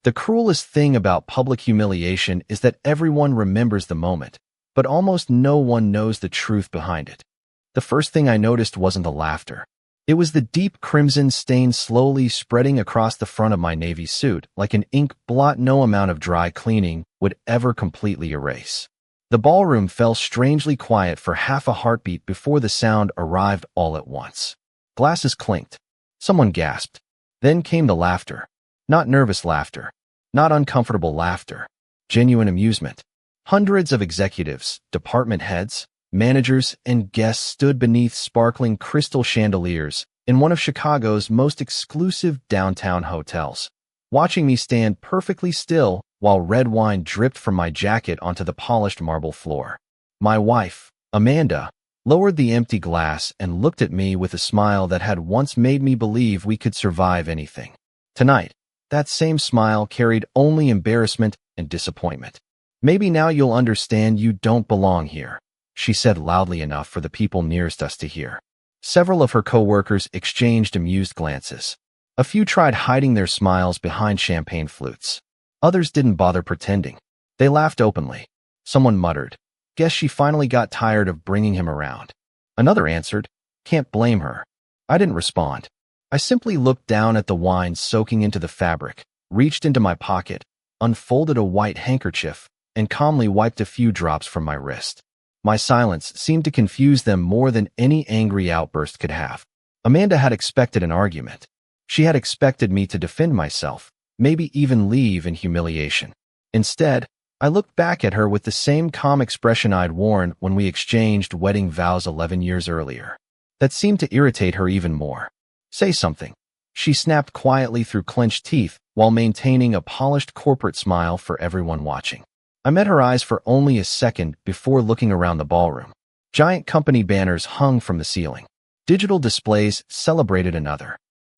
The cruelest thing about public humiliation is that everyone remembers the moment, but almost no one knows the truth behind it. The first thing I noticed wasn't the laughter. It was the deep crimson stain slowly spreading across the front of my navy suit like an ink blot no amount of dry cleaning would ever completely erase. The ballroom fell strangely quiet for half a heartbeat before the sound arrived all at once. Glasses clinked. Someone gasped. Then came the laughter. Not nervous laughter. Not uncomfortable laughter. Genuine amusement. Hundreds of executives, department heads, managers, and guests stood beneath sparkling crystal chandeliers in one of Chicago's most exclusive downtown hotels, watching me stand perfectly still while red wine dripped from my jacket onto the polished marble floor. My wife, Amanda, lowered the empty glass and looked at me with a smile that had once made me believe we could survive anything. Tonight, that same smile carried only embarrassment and disappointment. "Maybe now you'll understand you don't belong here," she said loudly enough for the people nearest us to hear. Several of her co-workers exchanged amused glances. A few tried hiding their smiles behind champagne flutes. Others didn't bother pretending. They laughed openly. Someone muttered, "Guess she finally got tired of bringing him around." Another answered, "Can't blame her." I didn't respond. I simply looked down at the wine soaking into the fabric, reached into my pocket, unfolded a white handkerchief, and calmly wiped a few drops from my wrist. My silence seemed to confuse them more than any angry outburst could have. Amanda had expected an argument. She had expected me to defend myself, maybe even leave in humiliation. Instead, I looked back at her with the same calm expression I'd worn when we exchanged wedding vows 11 years earlier. That seemed to irritate her even more. "Say something," she snapped quietly through clenched teeth while maintaining a polished corporate smile for everyone watching. I met her eyes for only a second before looking around the ballroom. Giant company banners hung from the ceiling. Digital displays celebrated another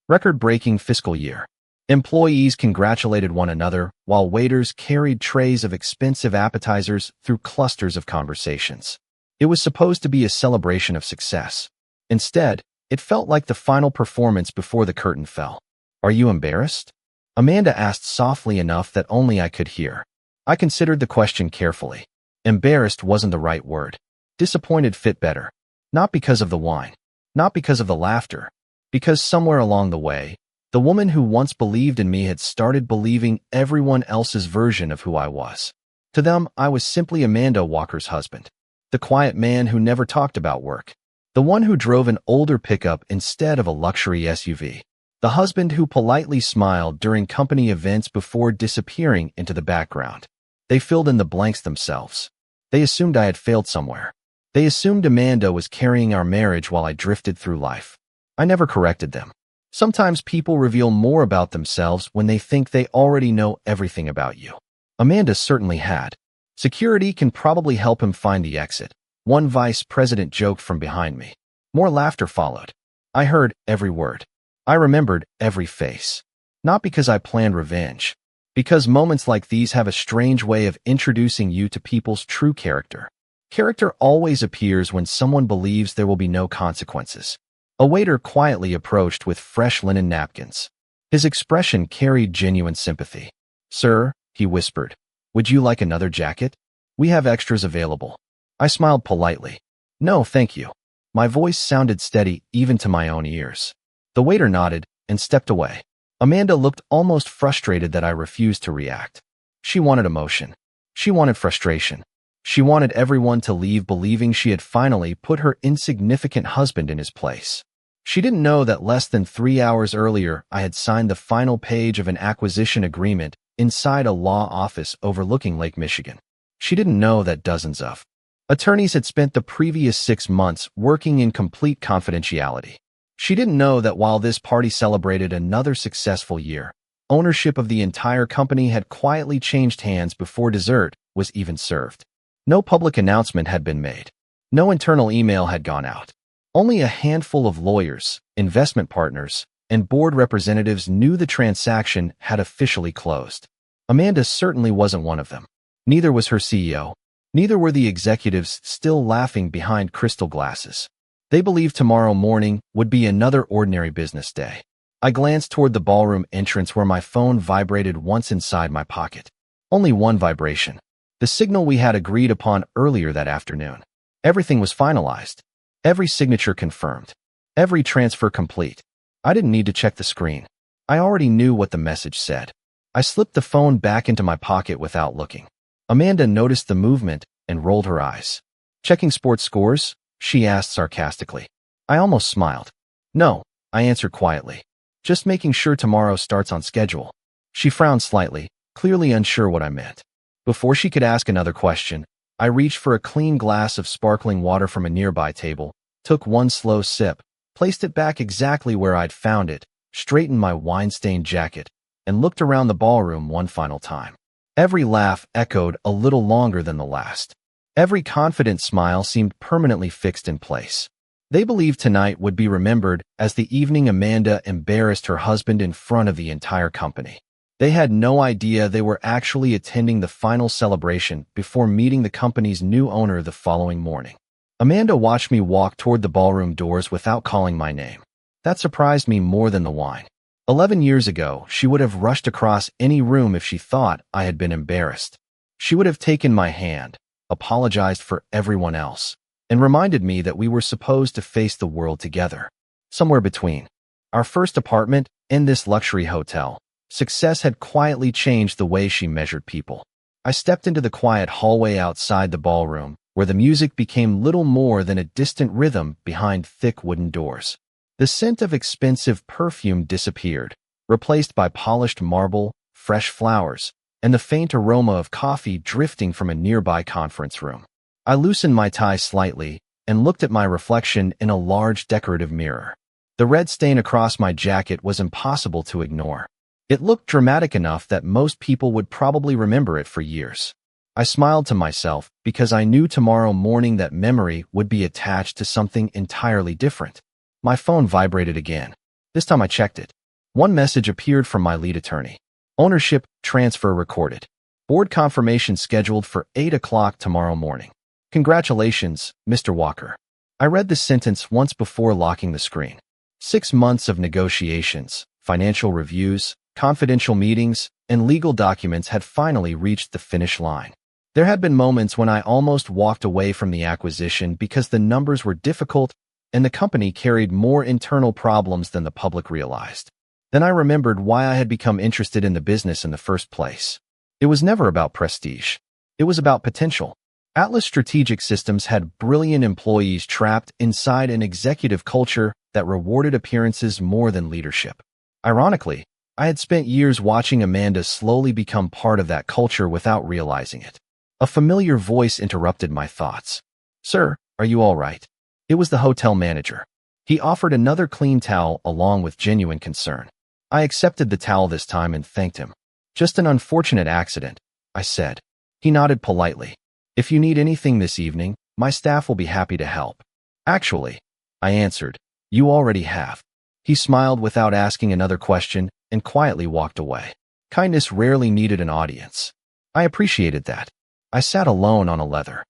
record-breaking fiscal year. Employees congratulated one another while waiters carried trays of expensive appetizers through clusters of conversations. It was supposed to be a celebration of success. Instead, it felt like the final performance before the curtain fell. "Are you embarrassed?" Amanda asked softly enough that only I could hear. I considered the question carefully. Embarrassed wasn't the right word. Disappointed fit better. Not because of the wine. Not because of the laughter. Because somewhere along the way, the woman who once believed in me had started believing everyone else's version of who I was. To them, I was simply Amanda Walker's husband. The quiet man who never talked about work. The one who drove an older pickup instead of a luxury SUV. The husband who politely smiled during company events before disappearing into the background. They filled in the blanks themselves. They assumed I had failed somewhere. They assumed Amanda was carrying our marriage while I drifted through life. I never corrected them. Sometimes people reveal more about themselves when they think they already know everything about you. Amanda certainly had. "Security can probably help him find the exit," one vice president joked from behind me. More laughter followed. I heard every word. I remembered every face. Not because I planned revenge. Because moments like these have a strange way of introducing you to people's true character. Character always appears when someone believes there will be no consequences. A waiter quietly approached with fresh linen napkins. His expression carried genuine sympathy. "Sir," he whispered, "would you like another jacket? We have extras available." I smiled politely. "No, thank you." My voice sounded steady even to my own ears. The waiter nodded and stepped away. Amanda looked almost frustrated that I refused to react. She wanted emotion. She wanted frustration. She wanted everyone to leave believing she had finally put her insignificant husband in his place. She didn't know that less than 3 hours earlier I had signed the final page of an acquisition agreement inside a law office overlooking Lake Michigan. She didn't know that dozens of attorneys had spent the previous 6 months working in complete confidentiality. She didn't know that while this party celebrated another successful year, ownership of the entire company had quietly changed hands before dessert was even served. No public announcement had been made. No internal email had gone out. Only a handful of lawyers, investment partners, and board representatives knew the transaction had officially closed. Amanda certainly wasn't one of them. Neither was her CEO. Neither were the executives still laughing behind crystal glasses. They believed tomorrow morning would be another ordinary business day. I glanced toward the ballroom entrance where my phone vibrated once inside my pocket. Only one vibration. The signal we had agreed upon earlier that afternoon. Everything was finalized. Every signature confirmed. Every transfer complete. I didn't need to check the screen. I already knew what the message said. I slipped the phone back into my pocket without looking. Amanda noticed the movement and rolled her eyes. "Checking sports scores?" she asked sarcastically. I almost smiled. "No," I answered quietly. "Just making sure tomorrow starts on schedule." She frowned slightly, clearly unsure what I meant. Before she could ask another question, I reached for a clean glass of sparkling water from a nearby table, took one slow sip, placed it back exactly where I'd found it, straightened my wine-stained jacket, and looked around the ballroom one final time. Every laugh echoed a little longer than the last. Every confident smile seemed permanently fixed in place. They believed tonight would be remembered as the evening Amanda embarrassed her husband in front of the entire company. They had no idea they were actually attending the final celebration before meeting the company's new owner the following morning. Amanda watched me walk toward the ballroom doors without calling my name. That surprised me more than the wine. 11 years ago, she would have rushed across any room if she thought I had been embarrassed. She would have taken my hand, apologized for everyone else, and reminded me that we were supposed to face the world together. Somewhere between our first apartment and this luxury hotel, success had quietly changed the way she measured people. I stepped into the quiet hallway outside the ballroom, where the music became little more than a distant rhythm behind thick wooden doors. The scent of expensive perfume disappeared, replaced by polished marble, fresh flowers, and the faint aroma of coffee drifting from a nearby conference room. I loosened my tie slightly and looked at my reflection in a large decorative mirror. The red stain across my jacket was impossible to ignore. It looked dramatic enough that most people would probably remember it for years. I smiled to myself because I knew tomorrow morning that memory would be attached to something entirely different. My phone vibrated again. This time I checked it. One message appeared from my lead attorney. "Ownership transfer recorded. Board confirmation scheduled for 8 o'clock tomorrow morning. Congratulations, Mr. Walker." I read the sentence once before locking the screen. 6 months of negotiations, financial reviews, confidential meetings, and legal documents had finally reached the finish line. There had been moments when I almost walked away from the acquisition because the numbers were difficult and the company carried more internal problems than the public realized. Then I remembered why I had become interested in the business in the first place. It was never about prestige. It was about potential. Atlas Strategic Systems had brilliant employees trapped inside an executive culture that rewarded appearances more than leadership. Ironically, I had spent years watching Amanda slowly become part of that culture without realizing it. A familiar voice interrupted my thoughts. "Sir, are you all right?" It was the hotel manager. He offered another clean towel along with genuine concern. I accepted the towel this time and thanked him. "Just an unfortunate accident," I said. He nodded politely. "If you need anything this evening, my staff will be happy to help." "Actually," I answered, "you already have." He smiled without asking another question and quietly walked away. Kindness rarely needed an audience. I appreciated that. I sat alone on a leather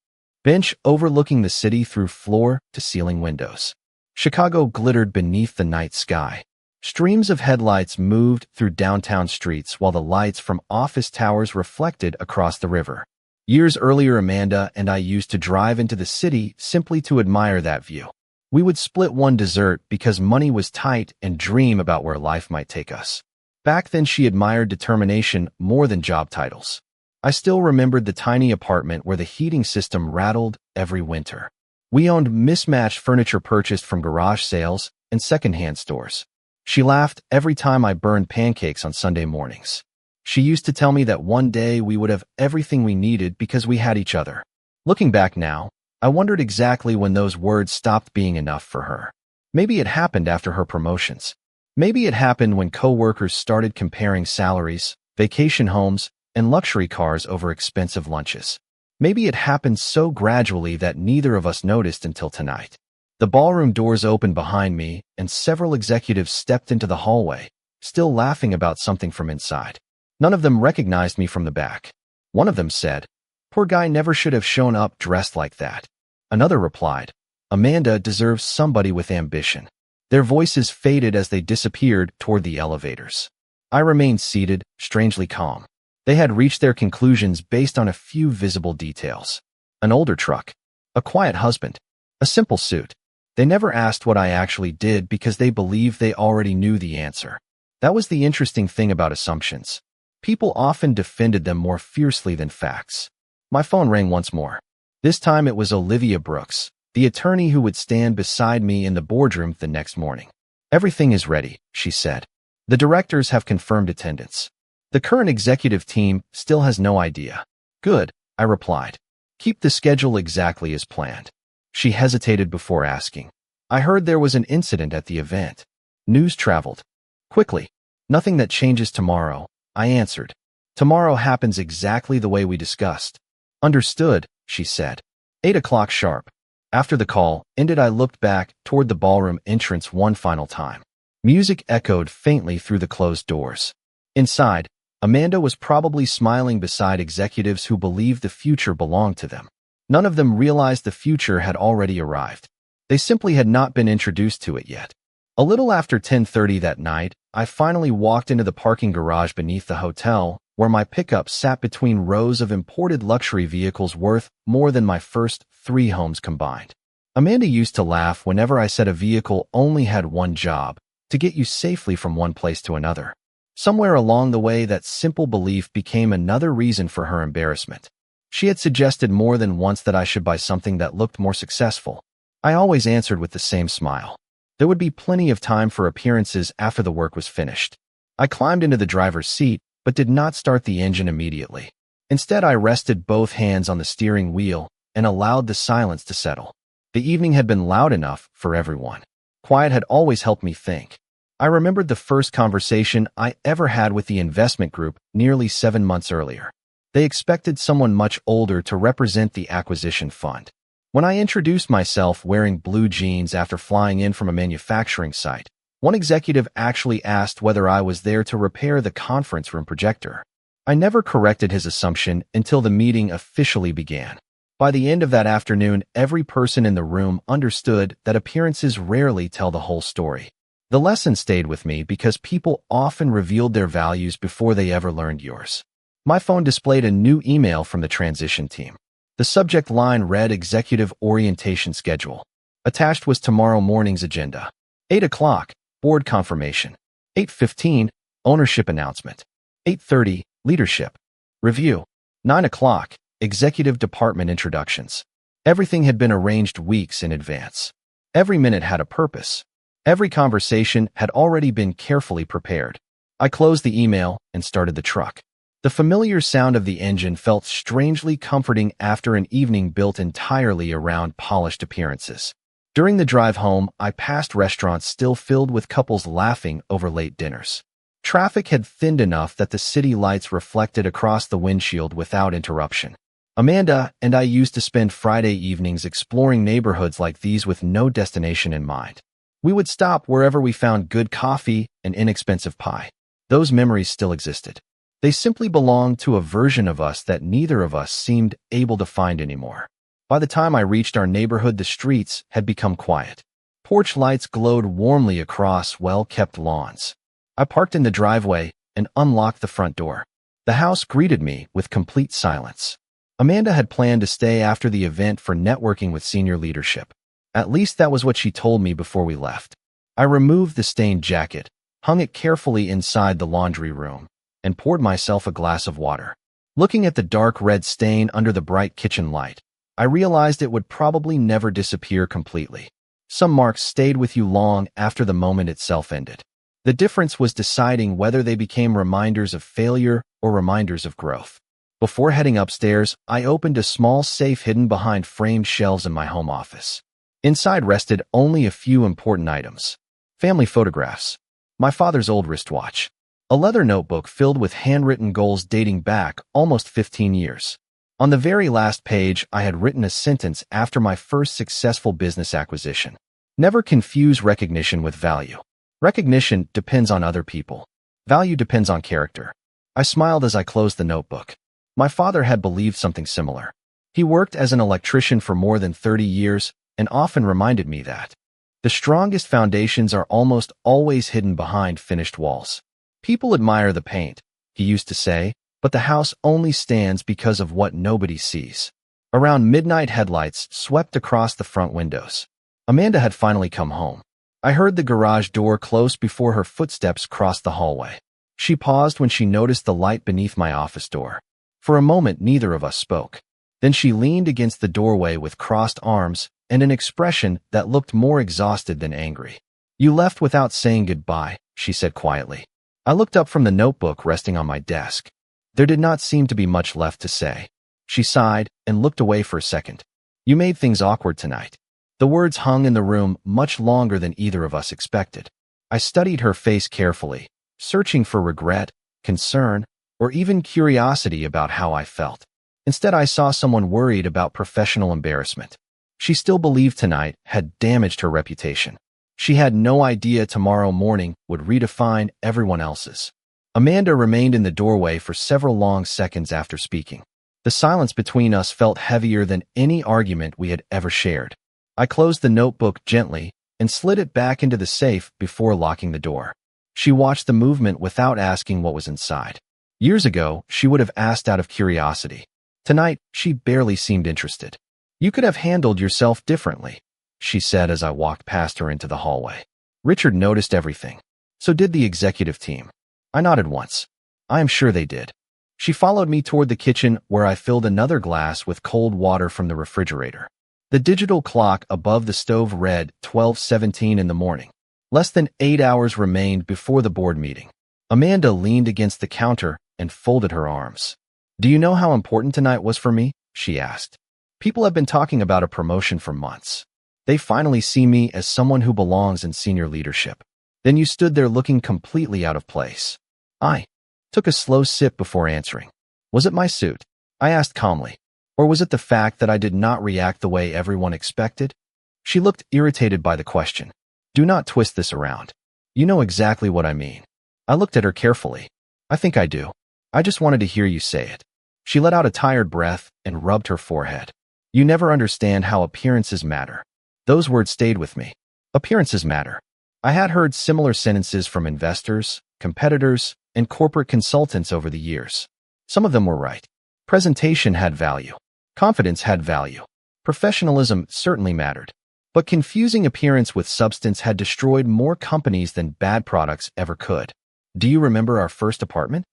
bench overlooking the city through floor-to-ceiling windows. Chicago glittered beneath the night sky. Streams of headlights moved through downtown streets while the lights from office towers reflected across the river. Years earlier, Amanda and I used to drive into the city simply to admire that view. We would split one dessert because money was tight and dream about where life might take us. Back then, she admired determination more than job titles. I still remembered the tiny apartment where the heating system rattled every winter. We owned mismatched furniture purchased from garage sales and secondhand stores. She laughed every time I burned pancakes on Sunday mornings. She used to tell me that one day we would have everything we needed because we had each other. Looking back now, I wondered exactly when those words stopped being enough for her. Maybe it happened after her promotions. Maybe it happened when coworkers started comparing salaries, vacation homes, and luxury cars over expensive lunches. Maybe it happened so gradually that neither of us noticed until tonight. The ballroom doors opened behind me, and several executives stepped into the hallway, still laughing about something from inside. None of them recognized me from the back. One of them said, "Poor guy never should have shown up dressed like that." Another replied, "Amanda deserves somebody with ambition." Their voices faded as they disappeared toward the elevators. I remained seated, strangely calm. They had reached their conclusions based on a few visible details. An older truck, a quiet husband, a simple suit. They never asked what I actually did because they believed they already knew the answer. That was the interesting thing about assumptions. People often defended them more fiercely than facts. My phone rang once more. This time it was Olivia Brooks, the attorney who would stand beside me in the boardroom the next morning. "Everything is ready," she said. "The directors have confirmed attendance. The current executive team still has no idea." "Good," I replied. "Keep the schedule exactly as planned." She hesitated before asking. "I heard there was an incident at the event." News traveled quickly. "Nothing that changes tomorrow," I answered. "Tomorrow happens exactly the way we discussed." "Understood," she said. 8 o'clock sharp. After the call ended, I looked back toward the ballroom entrance one final time. Music echoed faintly through the closed doors. Inside, Amanda was probably smiling beside executives who believed the future belonged to them. None of them realized the future had already arrived. They simply had not been introduced to it yet. A little after 10:30 that night, I finally walked into the parking garage beneath the hotel, where my pickup sat between rows of imported luxury vehicles worth more than my first 3 homes combined. Amanda used to laugh whenever I said a vehicle only had one job, to get you safely from one place to another. Somewhere along the way, that simple belief became another reason for her embarrassment. She had suggested more than once that I should buy something that looked more successful. I always answered with the same smile. There would be plenty of time for appearances after the work was finished. I climbed into the driver's seat, but did not start the engine immediately. Instead, I rested both hands on the steering wheel and allowed the silence to settle. The evening had been loud enough for everyone. Quiet had always helped me think. I remembered the first conversation I ever had with the investment group nearly 7 months earlier. They expected someone much older to represent the acquisition fund. When I introduced myself wearing blue jeans after flying in from a manufacturing site, one executive actually asked whether I was there to repair the conference room projector. I never corrected his assumption until the meeting officially began. By the end of that afternoon, every person in the room understood that appearances rarely tell the whole story. The lesson stayed with me because people often revealed their values before they ever learned yours. My phone displayed a new email from the transition team. The subject line read Executive Orientation Schedule. Attached was tomorrow morning's agenda. 8 o'clock, Board Confirmation. 8:15, Ownership Announcement. 8:30, Leadership Review. 9 o'clock, Executive Department Introductions. Everything had been arranged weeks in advance. Every minute had a purpose. Every conversation had already been carefully prepared. I closed the email and started the truck. The familiar sound of the engine felt strangely comforting after an evening built entirely around polished appearances. During the drive home, I passed restaurants still filled with couples laughing over late dinners. Traffic had thinned enough that the city lights reflected across the windshield without interruption. Amanda and I used to spend Friday evenings exploring neighborhoods like these with no destination in mind. We would stop wherever we found good coffee and inexpensive pie. Those memories still existed. They simply belonged to a version of us that neither of us seemed able to find anymore. By the time I reached our neighborhood, the streets had become quiet. Porch lights glowed warmly across well-kept lawns. I parked in the driveway and unlocked the front door. The house greeted me with complete silence. Amanda had planned to stay after the event for networking with senior leadership. At least that was what she told me before we left. I removed the stained jacket, hung it carefully inside the laundry room, and poured myself a glass of water. Looking at the dark red stain under the bright kitchen light, I realized it would probably never disappear completely. Some marks stayed with you long after the moment itself ended. The difference was deciding whether they became reminders of failure or reminders of growth. Before heading upstairs, I opened a small safe hidden behind framed shelves in my home office. Inside rested only a few important items. Family photographs, my father's old wristwatch, a leather notebook filled with handwritten goals dating back almost 15 years. On the very last page, I had written a sentence after my first successful business acquisition. Never confuse recognition with value. Recognition depends on other people. Value depends on character. I smiled as I closed the notebook. My father had believed something similar. He worked as an electrician for more than 30 years and often reminded me that The strongest foundations are almost always hidden behind finished walls. People admire the paint, he used to say, but the house only stands because of what nobody sees. Around midnight, headlights swept across the front windows. Amanda had finally come home. I heard the garage door close before her footsteps crossed the hallway. She paused when she noticed the light beneath my office door. For a moment, neither of us spoke. Then she leaned against the doorway with crossed arms and an expression that looked more exhausted than angry. "You left without saying goodbye," she said quietly. I looked up from the notebook resting on my desk. There did not seem to be much left to say. She sighed and looked away for a second. "You made things awkward tonight." The words hung in the room much longer than either of us expected. I studied her face carefully, searching for regret, concern, or even curiosity about how I felt. Instead, I saw someone worried about professional embarrassment. She still believed tonight had damaged her reputation. She had no idea tomorrow morning would redefine everyone else's. Amanda remained in the doorway for several long seconds after speaking. The silence between us felt heavier than any argument we had ever shared. I closed the notebook gently and slid it back into the safe before locking the door. She watched the movement without asking what was inside. Years ago, she would have asked out of curiosity. Tonight, she barely seemed interested. "You could have handled yourself differently," she said as I walked past her into the hallway. Richard noticed everything. So did the executive team. I nodded once. I am sure they did. She followed me toward the kitchen where I filled another glass with cold water from the refrigerator. The digital clock above the stove read 12:17 in the morning. Less than 8 hours remained before the board meeting. Amanda leaned against the counter and folded her arms. "Do you know how important tonight was for me?" she asked. "People have been talking about a promotion for months. They finally see me as someone who belongs in senior leadership." Then you stood there looking completely out of place. I took a slow sip before answering. "Was it my suit?" I asked calmly. "Or was it the fact that I did not react the way everyone expected?" She looked irritated by the question. "Do not twist this around. You know exactly what I mean." I looked at her carefully. "I think I do. I just wanted to hear you say it." She let out a tired breath and rubbed her forehead. "You never understand how appearances matter." Those words stayed with me. Appearances matter. I had heard similar sentences from investors, competitors, and corporate consultants over the years. Some of them were right. Presentation had value. Confidence had value. Professionalism certainly mattered. But confusing appearance with substance had destroyed more companies than bad products ever could. "Do you remember our first apartment?"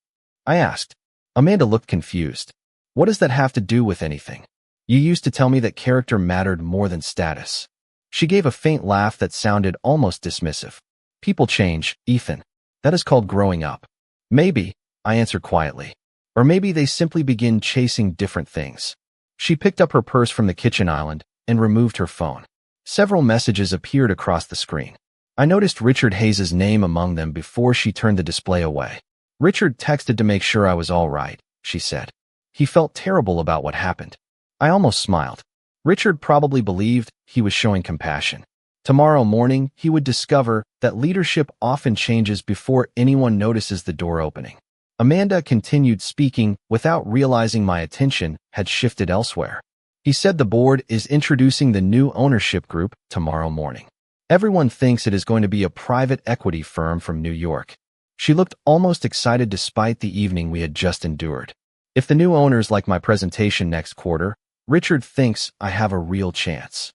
I asked. Amanda looked confused. "What does that have to do with anything? You used to tell me that character mattered more than status." She gave a faint laugh that sounded almost dismissive. "People change, Ethan. That is called growing up." "Maybe," I answered quietly. "Or maybe they simply begin chasing different things." She picked up her purse from the kitchen island and removed her phone. Several messages appeared across the screen. I noticed Richard Hayes's name among them before she turned the display away. "Richard texted to make sure I was all right," she said. "He felt terrible about what happened." I almost smiled. Richard probably believed he was showing compassion. Tomorrow morning, he would discover that leadership often changes before anyone notices the door opening. Amanda continued speaking without realizing my attention had shifted elsewhere. "He said the board is introducing the new ownership group tomorrow morning. Everyone thinks it is going to be a private equity firm from New York." She looked almost excited despite the evening we had just endured. "If the new owners like my presentation next quarter, Richard thinks I have a real chance."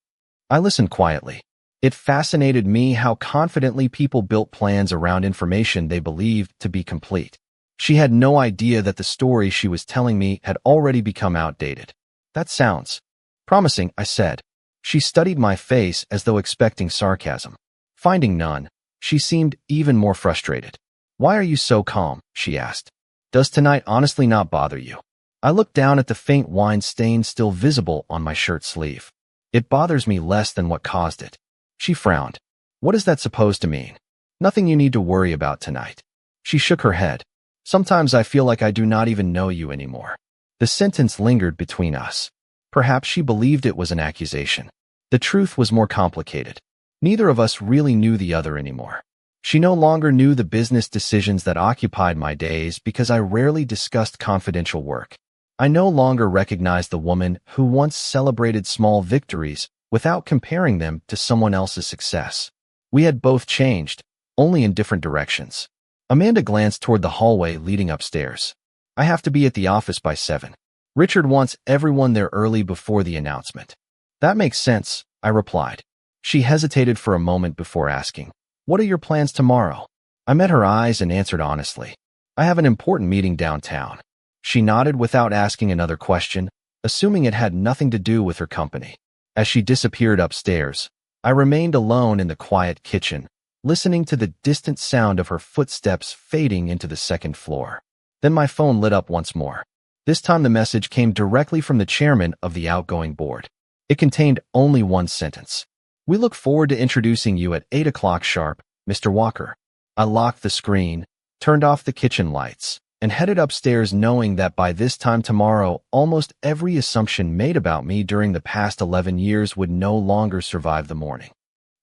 I listened quietly. It fascinated me how confidently people built plans around information they believed to be complete. She had no idea that the story she was telling me had already become outdated. "That sounds promising," I said. She studied my face as though expecting sarcasm. Finding none, she seemed even more frustrated. "Why are you so calm?" she asked. "Does tonight honestly not bother you?" I looked down at the faint wine stain still visible on my shirt sleeve. "It bothers me less than what caused it." She frowned. "What is that supposed to mean?" "Nothing you need to worry about tonight." She shook her head. "Sometimes I feel like I do not even know you anymore." The sentence lingered between us. Perhaps she believed it was an accusation. The truth was more complicated. Neither of us really knew the other anymore. She no longer knew the business decisions that occupied my days because I rarely discussed confidential work. I no longer recognized the woman who once celebrated small victories without comparing them to someone else's success. We had both changed, only in different directions. Amanda glanced toward the hallway leading upstairs. I have to be at the office by 7. Richard wants everyone there early before the announcement. That makes sense, I replied. She hesitated for a moment before asking, what are your plans tomorrow? I met her eyes and answered honestly. I have an important meeting downtown. She nodded without asking another question, assuming it had nothing to do with her company. As she disappeared upstairs, I remained alone in the quiet kitchen, listening to the distant sound of her footsteps fading into the second floor. Then my phone lit up once more. This time the message came directly from the chairman of the outgoing board. It contained only one sentence. We look forward to introducing you at 8 o'clock sharp, Mr. Walker. I locked the screen, turned off the kitchen lights, and headed upstairs knowing that by this time tomorrow, almost every assumption made about me during the past 11 years would no longer survive the morning.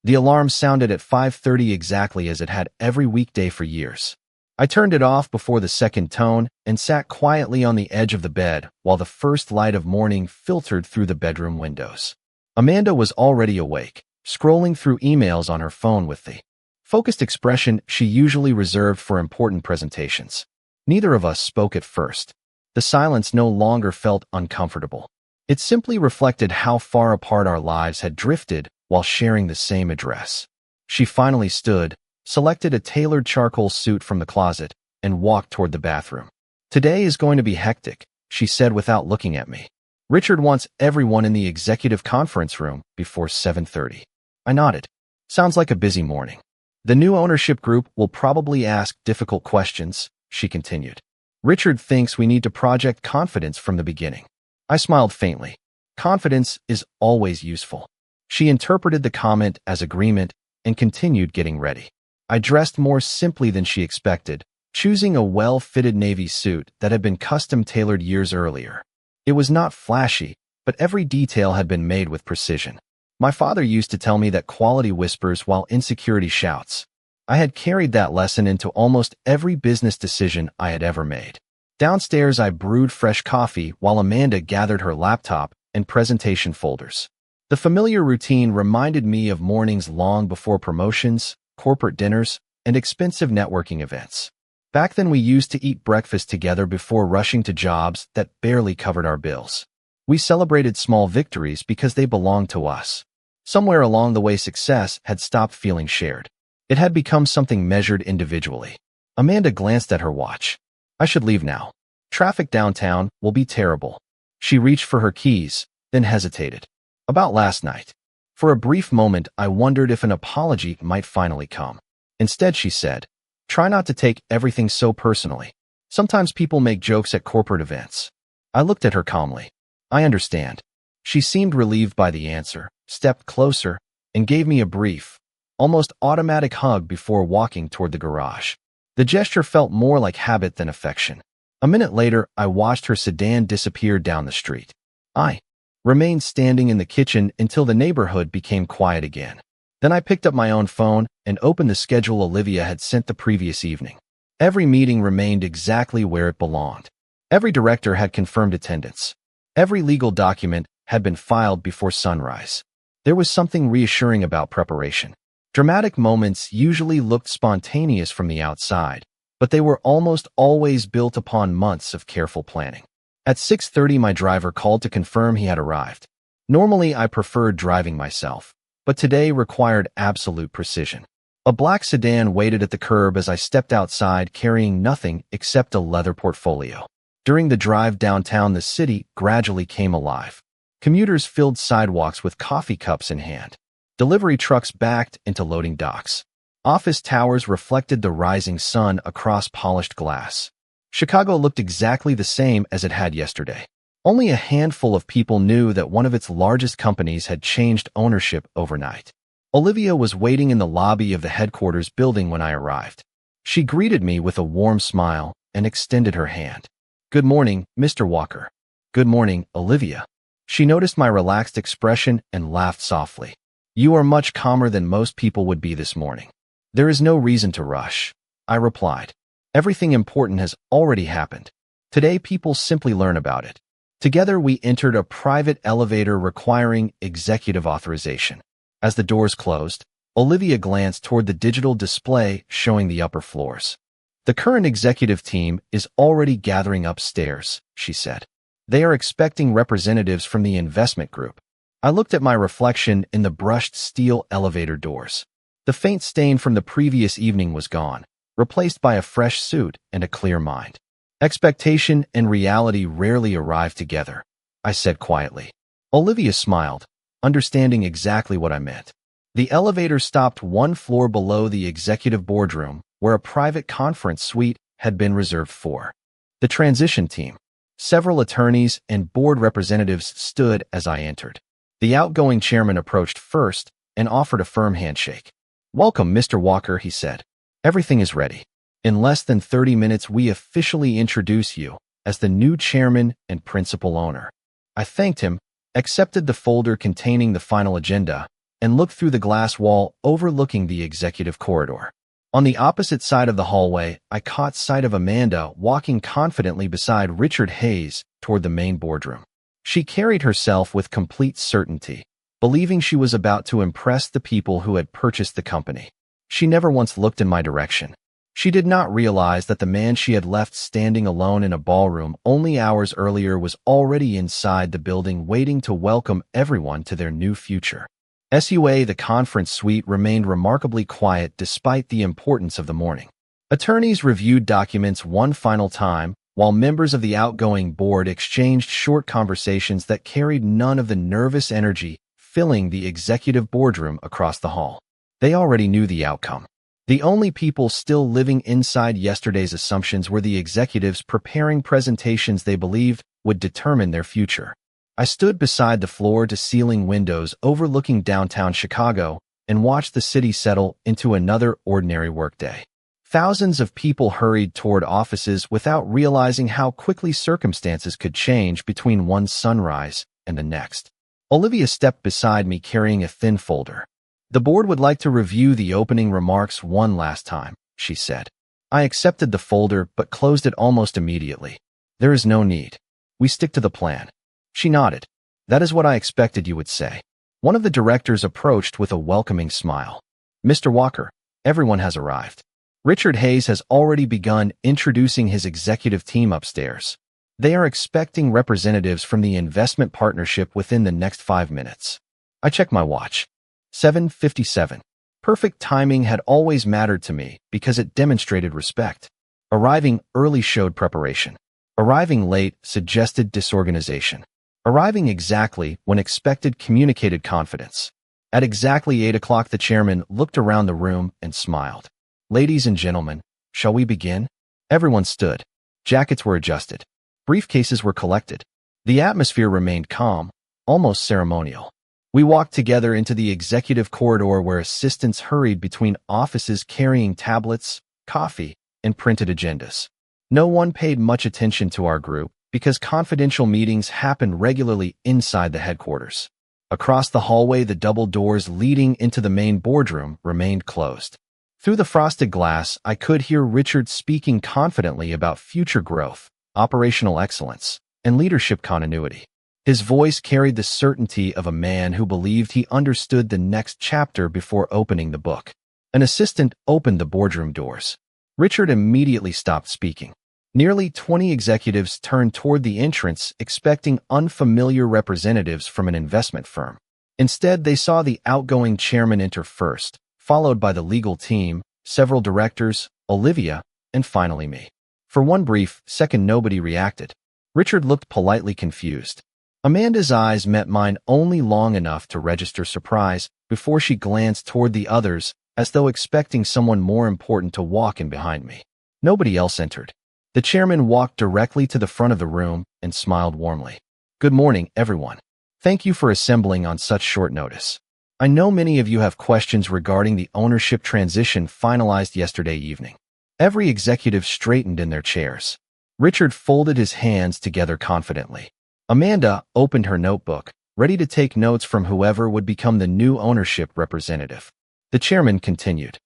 The alarm sounded at 5:30 exactly as it had every weekday for years. I turned it off before the second tone and sat quietly on the edge of the bed while the first light of morning filtered through the bedroom windows. Amanda was already awake, scrolling through emails on her phone with the focused expression she usually reserved for important presentations. Neither of us spoke at first. The silence no longer felt uncomfortable. It simply reflected how far apart our lives had drifted while sharing the same address. She finally stood, selected a tailored charcoal suit from the closet, and walked toward the bathroom. Today is going to be hectic, she said without looking at me. Richard wants everyone in the executive conference room before 7:30. I nodded. Sounds like a busy morning. The new ownership group will probably ask difficult questions, she continued. Richard thinks we need to project confidence from the beginning. I smiled faintly. Confidence is always useful. She interpreted the comment as agreement and continued getting ready. I dressed more simply than she expected, choosing a well-fitted navy suit that had been custom-tailored years earlier. It was not flashy, but every detail had been made with precision. My father used to tell me that quality whispers while insecurity shouts. I had carried that lesson into almost every business decision I had ever made. Downstairs, I brewed fresh coffee while Amanda gathered her laptop and presentation folders. The familiar routine reminded me of mornings long before promotions, corporate dinners, and expensive networking events. Back then, we used to eat breakfast together before rushing to jobs that barely covered our bills. We celebrated small victories because they belonged to us. Somewhere along the way, success had stopped feeling shared. It had become something measured individually. Amanda glanced at her watch. I should leave now. Traffic downtown will be terrible. She reached for her keys, then hesitated. About last night. For a brief moment, I wondered if an apology might finally come. Instead, she said, try not to take everything so personally. Sometimes people make jokes at corporate events. I looked at her calmly. I understand. She seemed relieved by the answer, stepped closer, and gave me a brief, almost automatic hug before walking toward the garage. The gesture felt more like habit than affection. A minute later, I watched her sedan disappear down the street. I remained standing in the kitchen until the neighborhood became quiet again. Then I picked up my own phone and opened the schedule Olivia had sent the previous evening. Every meeting remained exactly where it belonged. Every director had confirmed attendance. Every legal document had been filed before sunrise. There was something reassuring about preparation. Dramatic moments usually looked spontaneous from the outside, but they were almost always built upon months of careful planning. At 6:30, my driver called to confirm he had arrived. Normally, I preferred driving myself, but today required absolute precision. A black sedan waited at the curb as I stepped outside carrying nothing except a leather portfolio. During the drive downtown, the city gradually came alive. Commuters filled sidewalks with coffee cups in hand. Delivery trucks backed into loading docks. Office towers reflected the rising sun across polished glass. Chicago looked exactly the same as it had yesterday. Only a handful of people knew that one of its largest companies had changed ownership overnight. Olivia was waiting in the lobby of the headquarters building when I arrived. She greeted me with a warm smile and extended her hand. Good morning, Mr. Walker. Good morning, Olivia. She noticed my relaxed expression and laughed softly. You are much calmer than most people would be this morning. There is no reason to rush, I replied. Everything important has already happened. Today, people simply learn about it. Together, we entered a private elevator requiring executive authorization. As the doors closed, Olivia glanced toward the digital display showing the upper floors. "The current executive team is already gathering upstairs," she said. "They are expecting representatives from the investment group." I looked at my reflection in the brushed steel elevator doors. The faint stain from the previous evening was gone, replaced by a fresh suit and a clear mind. "Expectation and reality rarely arrive together," I said quietly. Olivia smiled, understanding exactly what I meant. The elevator stopped one floor below the executive boardroom, where a private conference suite had been reserved for the transition team. Several attorneys and board representatives stood as I entered. The outgoing chairman approached first and offered a firm handshake. "Welcome, Mr. Walker," he said. "Everything is ready. In less than 30 minutes, we officially introduce you as the new chairman and principal owner." I thanked him, accepted the folder containing the final agenda, and looked through the glass wall overlooking the executive corridor. On the opposite side of the hallway, I caught sight of Amanda walking confidently beside Richard Hayes toward the main boardroom. She carried herself with complete certainty, believing she was about to impress the people who had purchased the company. She never once looked in my direction. She did not realize that the man she had left standing alone in a ballroom only hours earlier was already inside the building waiting to welcome everyone to their new future. The conference suite remained remarkably quiet despite the importance of the morning. Attorneys reviewed documents one final time, while members of the outgoing board exchanged short conversations that carried none of the nervous energy filling the executive boardroom across the hall. They already knew the outcome. The only people still living inside yesterday's assumptions were the executives preparing presentations they believed would determine their future. I stood beside the floor-to-ceiling windows overlooking downtown Chicago and watched the city settle into another ordinary workday. Thousands of people hurried toward offices without realizing how quickly circumstances could change between one sunrise and the next. Olivia stepped beside me carrying a thin folder. "The board would like to review the opening remarks one last time," she said. I accepted the folder but closed it almost immediately. "There is no need. We stick to the plan." She nodded. "That is what I expected you would say." One of the directors approached with a welcoming smile. "Mr. Walker, everyone has arrived." Richard Hayes has already begun introducing his executive team upstairs. They are expecting representatives from the investment partnership within the next 5 minutes. I checked my watch. 7:57. Perfect timing had always mattered to me because it demonstrated respect. Arriving early showed preparation. Arriving late suggested disorganization. Arriving exactly when expected communicated confidence. At exactly 8 o'clock, the chairman looked around the room and smiled. "Ladies and gentlemen, shall we begin?" Everyone stood. Jackets were adjusted. Briefcases were collected. The atmosphere remained calm, almost ceremonial. We walked together into the executive corridor where assistants hurried between offices carrying tablets, coffee, and printed agendas. No one paid much attention to our group because confidential meetings happened regularly inside the headquarters. Across the hallway, the double doors leading into the main boardroom remained closed. Through the frosted glass, I could hear Richard speaking confidently about future growth, operational excellence, and leadership continuity. His voice carried the certainty of a man who believed he understood the next chapter before opening the book. An assistant opened the boardroom doors. Richard immediately stopped speaking. Nearly 20 executives turned toward the entrance, expecting unfamiliar representatives from an investment firm. Instead, they saw the outgoing chairman enter first, followed by the legal team, several directors, Olivia, and finally me. For one brief second, nobody reacted. Richard looked politely confused. Amanda's eyes met mine only long enough to register surprise before she glanced toward the others as though expecting someone more important to walk in behind me. Nobody else entered. The chairman walked directly to the front of the room and smiled warmly. "Good morning, everyone. Thank you for assembling on such short notice. I know many of you have questions regarding the ownership transition finalized yesterday evening." Every executive straightened in their chairs. Richard folded his hands together confidently. Amanda opened her notebook, ready to take notes from whoever would become the new ownership representative. The chairman continued.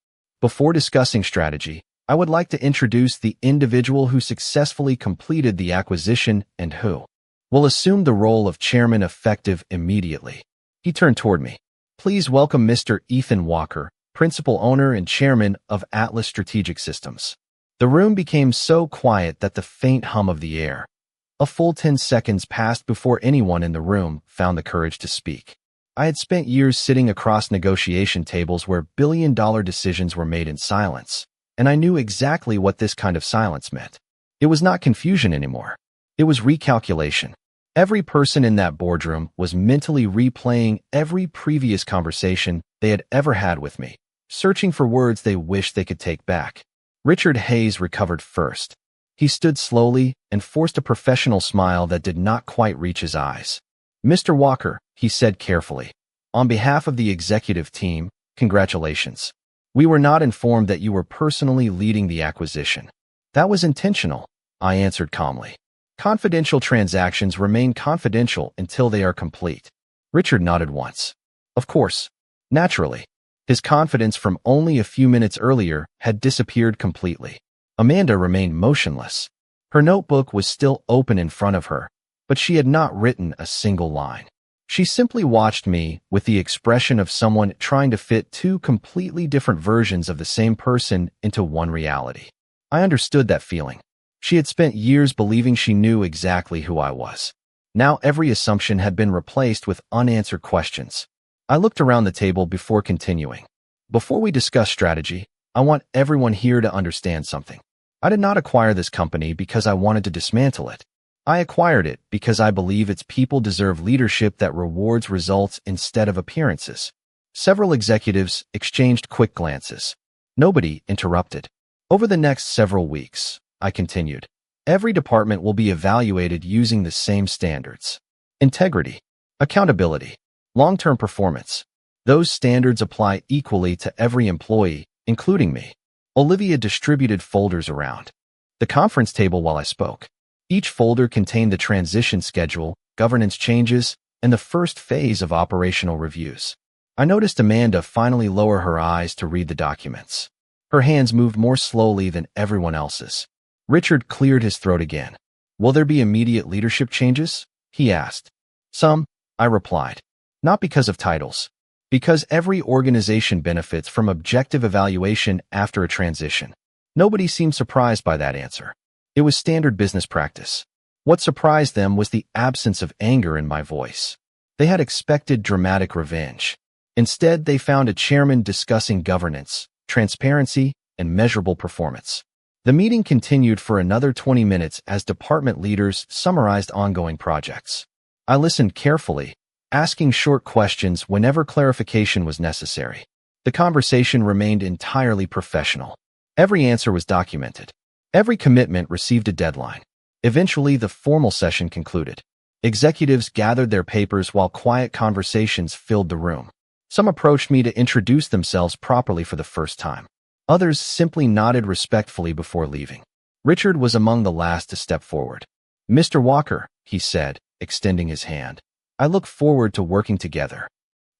"Before discussing strategy, I would like to introduce the individual who successfully completed the acquisition and who will assume the role of chairman effective immediately. He turned toward me. Please welcome Mr. Ethan Walker, principal owner and chairman of Atlas Strategic Systems. The room became so quiet that the faint hum of the air. A full 10 seconds passed before anyone in the room found the courage to speak. I had spent years sitting across negotiation tables where billion-dollar decisions were made in silence, and I knew exactly what this kind of silence meant. It was not confusion anymore. It was recalculation. Every person in that boardroom was mentally replaying every previous conversation they had ever had with me, searching for words they wished they could take back. Richard Hayes recovered first. He stood slowly and forced a professional smile that did not quite reach his eyes. Mr. Walker, he said carefully, on behalf of the executive team, congratulations. We were not informed that you were personally leading the acquisition. That was intentional, I answered calmly. Confidential transactions remain confidential until they are complete. Richard nodded once. Of course. Naturally. His confidence from only a few minutes earlier had disappeared completely. Amanda remained motionless. Her notebook was still open in front of her, but she had not written a single line. She simply watched me with the expression of someone trying to fit two completely different versions of the same person into one reality. I understood that feeling. She had spent years believing she knew exactly who I was. Now every assumption had been replaced with unanswered questions. I looked around the table before continuing. Before we discuss strategy, I want everyone here to understand something. I did not acquire this company because I wanted to dismantle it. I acquired it because I believe its people deserve leadership that rewards results instead of appearances. Several executives exchanged quick glances. Nobody interrupted. Over the next several weeks, I continued, every department will be evaluated using the same standards. Integrity, accountability, long-term performance. Those standards apply equally to every employee, including me. Olivia distributed folders around the conference table while I spoke. Each folder contained the transition schedule, governance changes, and the first phase of operational reviews. I noticed Amanda finally lower her eyes to read the documents. Her hands moved more slowly than everyone else's. Richard cleared his throat again. Will there be immediate leadership changes? He asked. Some, I replied. Not because of titles. Because every organization benefits from objective evaluation after a transition. Nobody seemed surprised by that answer. It was standard business practice. What surprised them was the absence of anger in my voice. They had expected dramatic revenge. Instead, they found a chairman discussing governance, transparency, and measurable performance. The meeting continued for another 20 minutes as department leaders summarized ongoing projects. I listened carefully, asking short questions whenever clarification was necessary. The conversation remained entirely professional. Every answer was documented. Every commitment received a deadline. Eventually, the formal session concluded. Executives gathered their papers while quiet conversations filled the room. Some approached me to introduce themselves properly for the first time. Others simply nodded respectfully before leaving. Richard was among the last to step forward. Mr. Walker, he said, extending his hand. I look forward to working together.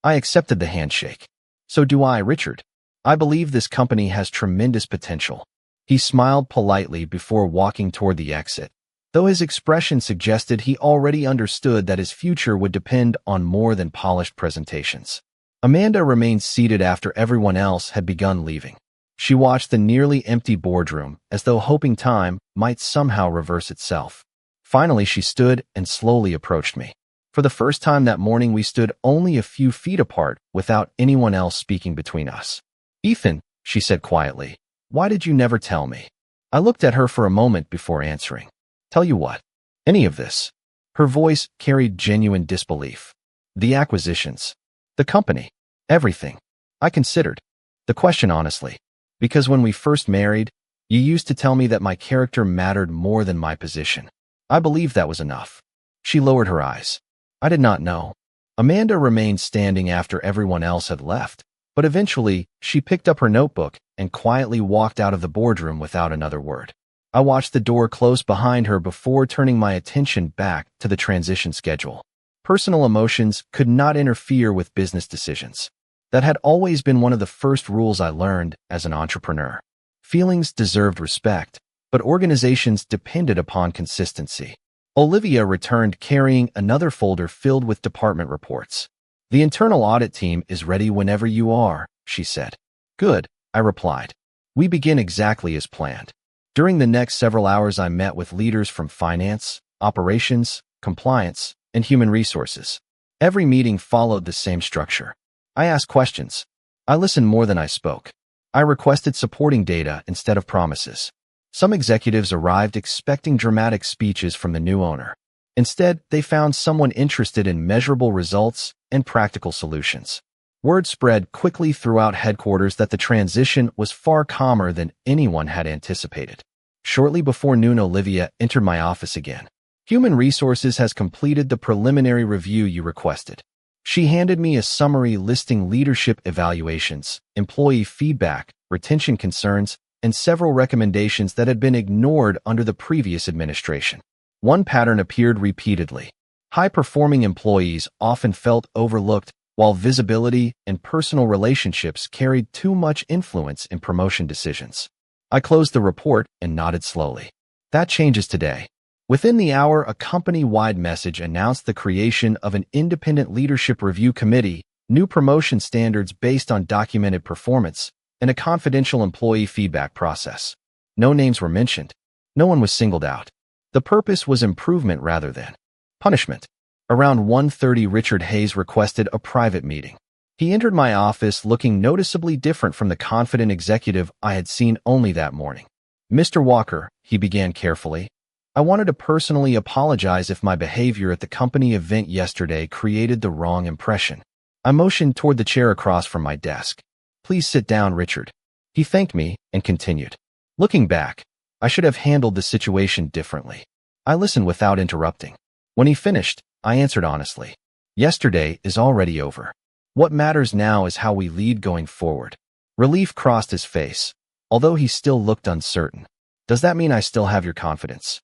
I accepted the handshake. So do I, Richard. I believe this company has tremendous potential. He smiled politely before walking toward the exit, though his expression suggested he already understood that his future would depend on more than polished presentations. Amanda remained seated after everyone else had begun leaving. She watched the nearly empty boardroom as though hoping time might somehow reverse itself. Finally, she stood and slowly approached me. For the first time that morning, we stood only a few feet apart without anyone else speaking between us. Ethan, she said quietly, why did you never tell me? I looked at her for a moment before answering. Tell you what? Any of this. Her voice carried genuine disbelief. The acquisitions. The company. Everything. I considered the question honestly. Because when we first married, you used to tell me that my character mattered more than my position. I believed that was enough. She lowered her eyes. I did not know. Amanda remained standing after everyone else had left, but eventually she picked up her notebook and quietly walked out of the boardroom without another word. I watched the door close behind her before turning my attention back to the transition schedule. Personal emotions could not interfere with business decisions. That had always been one of the first rules I learned as an entrepreneur. Feelings deserved respect, but organizations depended upon consistency. Olivia returned carrying another folder filled with department reports. The internal audit team is ready whenever you are, she said. Good, I replied. We begin exactly as planned. During the next several hours, I met with leaders from finance, operations, compliance, and human resources. Every meeting followed the same structure. I asked questions. I listened more than I spoke. I requested supporting data instead of promises. Some executives arrived expecting dramatic speeches from the new owner. Instead, they found someone interested in measurable results and practical solutions. Word spread quickly throughout headquarters that the transition was far calmer than anyone had anticipated. Shortly before noon, Olivia entered my office again. Human Resources has completed the preliminary review you requested. She handed me a summary listing leadership evaluations, employee feedback, retention concerns, and several recommendations that had been ignored under the previous administration. One pattern appeared repeatedly. High-performing employees often felt overlooked, while visibility and personal relationships carried too much influence in promotion decisions. I closed the report and nodded slowly. That changes today. Within the hour, a company-wide message announced the creation of an independent leadership review committee, new promotion standards based on documented performance, and a confidential employee feedback process. No names were mentioned. No one was singled out. The purpose was improvement rather than punishment. Around 1:30, Richard Hayes requested a private meeting. He entered my office looking noticeably different from the confident executive I had seen only that morning. Mr. Walker, he began carefully, I wanted to personally apologize if my behavior at the company event yesterday created the wrong impression. I motioned toward the chair across from my desk. Please sit down, Richard. He thanked me and continued. Looking back, I should have handled the situation differently. I listened without interrupting. When he finished, I answered honestly. Yesterday is already over. What matters now is how we lead going forward. Relief crossed his face, although he still looked uncertain. Does that mean I still have your confidence?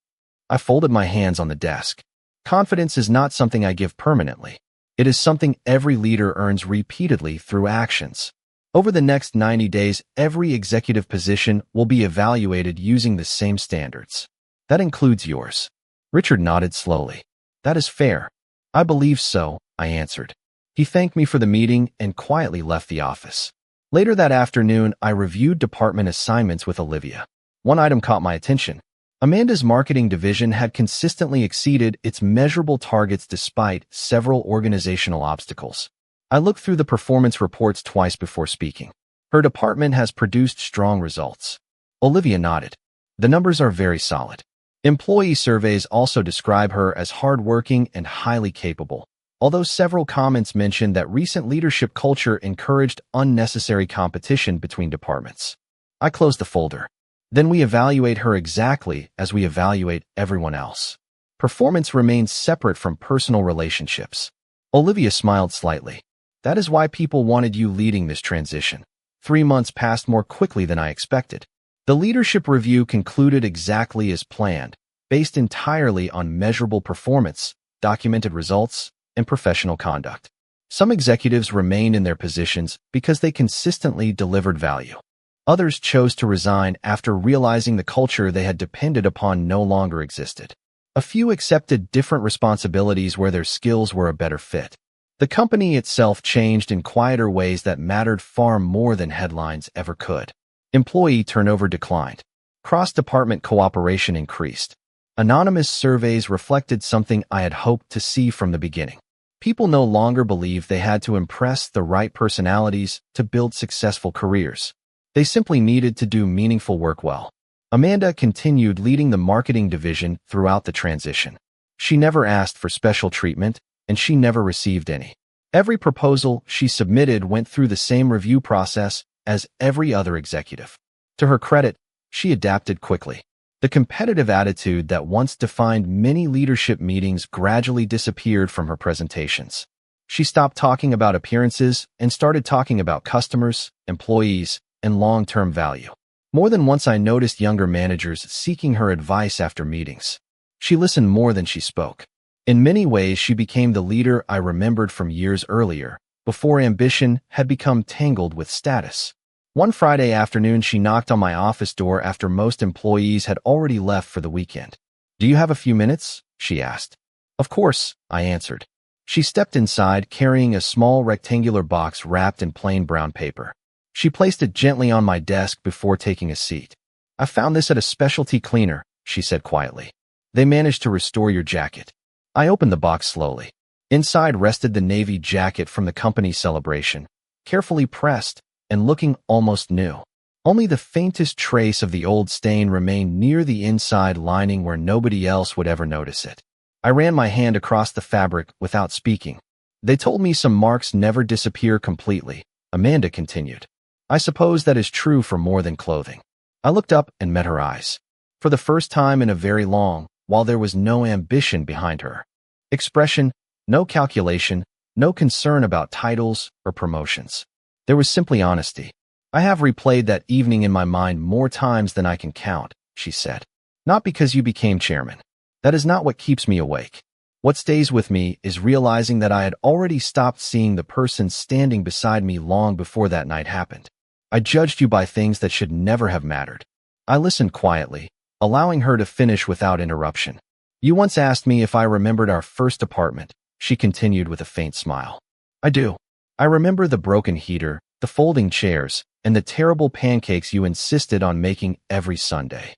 I folded my hands on the desk. Confidence is not something I give permanently. It is something every leader earns repeatedly through actions. Over the next 90 days, every executive position will be evaluated using the same standards. That includes yours. Richard nodded slowly. That is fair. I believe so, I answered. He thanked me for the meeting and quietly left the office. Later that afternoon, I reviewed department assignments with Olivia. One item caught my attention. Amanda's marketing division had consistently exceeded its measurable targets despite several organizational obstacles. I looked through the performance reports twice before speaking. Her department has produced strong results. Olivia nodded. The numbers are very solid. Employee surveys also describe her as hardworking and highly capable, although several comments mentioned that recent leadership culture encouraged unnecessary competition between departments. I closed the folder. Then we evaluate her exactly as we evaluate everyone else. Performance remains separate from personal relationships. Olivia smiled slightly. That is why people wanted you leading this transition. 3 months passed more quickly than I expected. The leadership review concluded exactly as planned, based entirely on measurable performance, documented results, and professional conduct. Some executives remained in their positions because they consistently delivered value. Others chose to resign after realizing the culture they had depended upon no longer existed. A few accepted different responsibilities where their skills were a better fit. The company itself changed in quieter ways that mattered far more than headlines ever could. Employee turnover declined. Cross-department cooperation increased. Anonymous surveys reflected something I had hoped to see from the beginning. People no longer believed they had to impress the right personalities to build successful careers. They simply needed to do meaningful work well. Amanda continued leading the marketing division throughout the transition. She never asked for special treatment, and she never received any. Every proposal she submitted went through the same review process as every other executive. To her credit, she adapted quickly. The competitive attitude that once defined many leadership meetings gradually disappeared from her presentations. She stopped talking about appearances and started talking about customers, employees, and long-term value. More than once I noticed younger managers seeking her advice after meetings. She listened more than she spoke. In many ways, she became the leader I remembered from years earlier, before ambition had become tangled with status. One Friday afternoon, she knocked on my office door after most employees had already left for the weekend. Do you have a few minutes? she asked. Of course, I answered. She stepped inside, carrying a small rectangular box wrapped in plain brown paper. She placed it gently on my desk before taking a seat. I found this at a specialty cleaner, she said quietly. They managed to restore your jacket. I opened the box slowly. Inside rested the navy jacket from the company celebration, carefully pressed and looking almost new. Only the faintest trace of the old stain remained near the inside lining where nobody else would ever notice it. I ran my hand across the fabric without speaking. They told me some marks never disappear completely, Amanda continued. I suppose that is true for more than clothing. I looked up and met her eyes. For the first time in a very long, while there was no ambition behind her expression, no calculation, no concern about titles or promotions. There was simply honesty. I have replayed that evening in my mind more times than I can count, she said. Not because you became chairman. That is not what keeps me awake. What stays with me is realizing that I had already stopped seeing the person standing beside me long before that night happened. I judged you by things that should never have mattered. I listened quietly, allowing her to finish without interruption. You once asked me if I remembered our first apartment, she continued with a faint smile. I do. I remember the broken heater, the folding chairs, and the terrible pancakes you insisted on making every Sunday.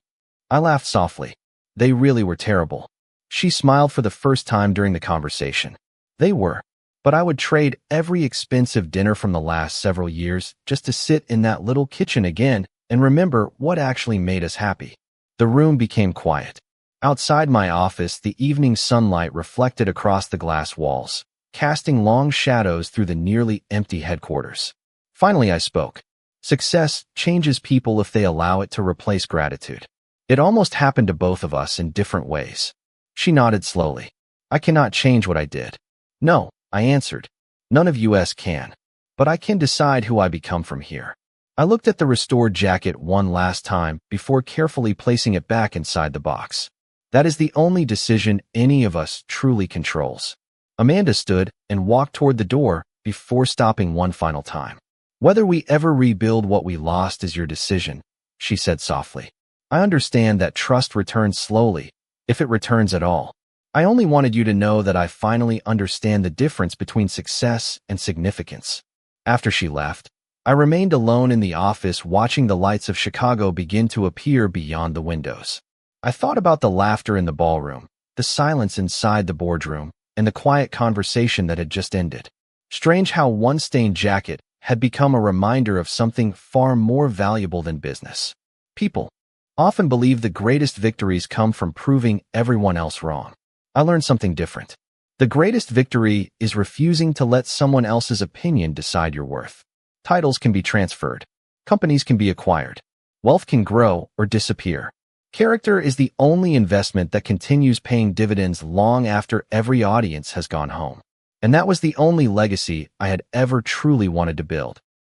I laughed softly. They really were terrible. She smiled for the first time during the conversation. They were. But I would trade every expensive dinner from the last several years just to sit in that little kitchen again and remember what actually made us happy. The room became quiet. Outside my office, the evening sunlight reflected across the glass walls, casting long shadows through the nearly empty headquarters. Finally, I spoke. Success changes people if they allow it to replace gratitude. It almost happened to both of us in different ways. She nodded slowly. I cannot change what I did. No, I answered. None of us can. But I can decide who I become from here. I looked at the restored jacket one last time before carefully placing it back inside the box. That is the only decision any of us truly controls. Amanda stood and walked toward the door before stopping one final time. Whether we ever rebuild what we lost is your decision, she said softly. I understand that trust returns slowly, if it returns at all. I only wanted you to know that I finally understand the difference between success and significance. After she left, I remained alone in the office watching the lights of Chicago begin to appear beyond the windows. I thought about the laughter in the ballroom, the silence inside the boardroom, and the quiet conversation that had just ended. Strange how one stained jacket had become a reminder of something far more valuable than business. People often believe the greatest victories come from proving everyone else wrong. I learned something different. The greatest victory is refusing to let someone else's opinion decide your worth. Titles can be transferred. Companies can be acquired. Wealth can grow or disappear. Character is the only investment that continues paying dividends long after every audience has gone home. And that was the only legacy I had ever truly wanted to build.